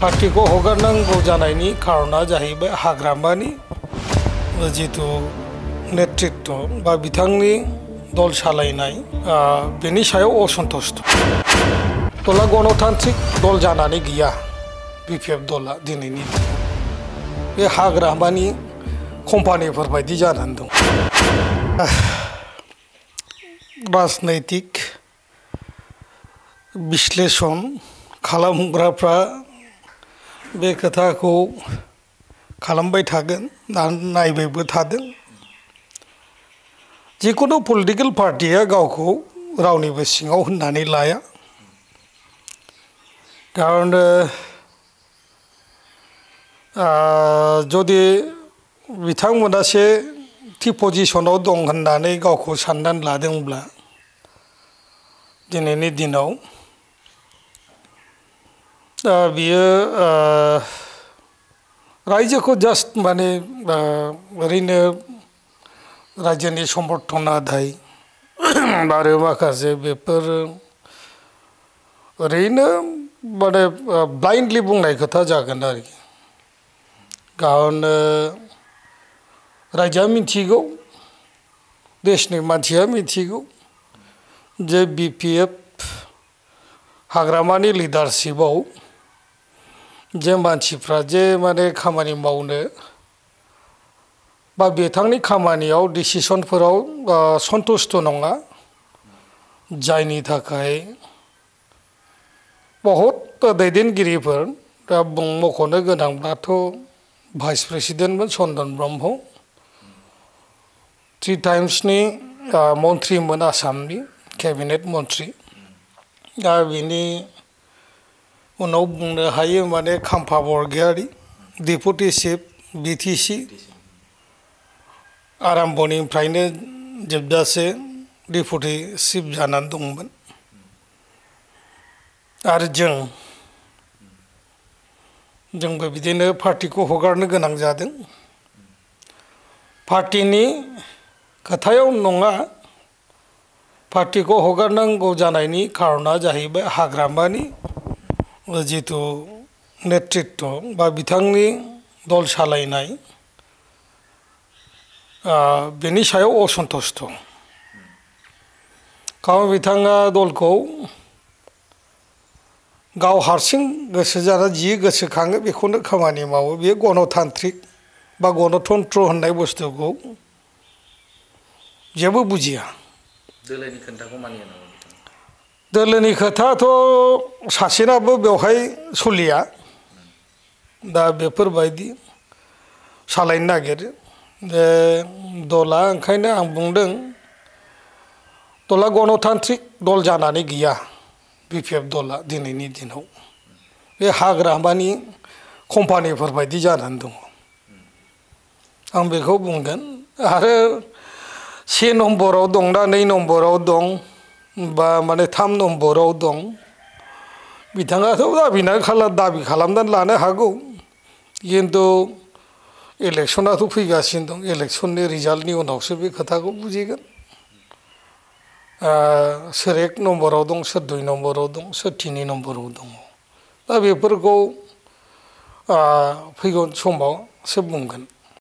पार्टीखौ हगारनांगौ जानायनि कारना जाहैबाय हाग्रामानि जितु नेतृत्व बा बिथांनि दल सालायनाय बेनि सायाव असन्तुष्ट दला गणतान्त्रिक दल जानानै गैया बिपिएफ दला दिनैनि बे हाग्रामानि कम्पानिफोर बायदि जानानै दं राजनैतिक विश्लेषण खालामग्राफ्रा बे खोथाखौ खालामबाय थागोन नायबायबो थादों जिकुनु पलिटिकल पार्टिया गावखौ रावनिबो सिङाव होननानै लाया कारण जुदि बिथांमोनासे थि पजिशनाव दं होननानै गावखौ साननानै लादोंब्ला दिनैनि दिनाव बियो रायजोखौ जास्ट माने ओरैनो रायजोनि समर्थन आदाय आरो माखासे बेफोर ओरैनो माने ब्लाइन्डलि बुंनाय खोथा जागोन आरोखि कारण रायजोआ मिथिगौ देशनि मानसिया मिथिगौ जे बिपिएफ हाग्रामानि लिडारशिपआव जे मानसिफ्रा जे माने खामानि मावनो बा बिथांनि खामानियाव डिसिसनफोराव सन्तुष्ट नङा जायनि थाखाय बहुत दैदेनगिरिफोर दा मख'नो गोनांब्लाथ' भाइस प्रेसिडेन्टमोन चन्दन ब्रह्म 3 टाइम्सनि मन्थ्रिमोन आसामनि केबिनेट मन्थ्रि दा बिनि उनाव बुंनो हायो माने खाम्फा बरगयारी डेपुटि चिफ बिटिसि आराम्भनिफ्रायनो जोबजासे डेपुटि चिफ जानानै दंमोन आरो जोंबो बिदिनो पार्टीखौ हगारनो गोनां जादों पार्टीनि खोथायाव नङा पार्टीखौ हगारनांगौ जानायनि कारना जाहैबाय हाग्रामानि जितु नेतृत्व बा बिथांनि दल सालायनाय बेनि सायाव असन्तुष्ट कारण बिथाङा दलखौ गाव हारसिं गोसो जाना जि गोसोखाङो बेखौनो खामानि मावो बेयो गणतान्त्रिक बा गणतन्त्र होननाय बुस्थुखौ जेबो बुजिया दोलोनि खोथाखौ मानिया नामा दोलोनि खोथाथ' सासेनाबो बेवहाय सोलिया दा बेफोरबायदि सालायनो नागिरो जे दला ओंखायनो आं बुंदों दला गणतान्त्रिक दल जानानै गैया बिपिएफ दला दिनैनि दिनाव बे हाग्रामानि कम्पानिफोर बायदि जानानै दङ आं बेखौ बुंगोन आरो 1 नम्बराव दं ना 2 नम्बराव दं बा माने 3 नम्बराव दं बिथाङाथ' दाबि खालामनानै लानो हागौ खिन्थु इलेक्सनाथ' फैगासिनो दं इलेक्सननि रिजाल्टनि उनावसो बे खोथाखौ बुजिगोन सोर 1 नम्बराव दं सोर 2 नम्बराव दं सोर 3 नम्बराव दङ दा बेफोरखौ फैगौ समावसो बुंगोन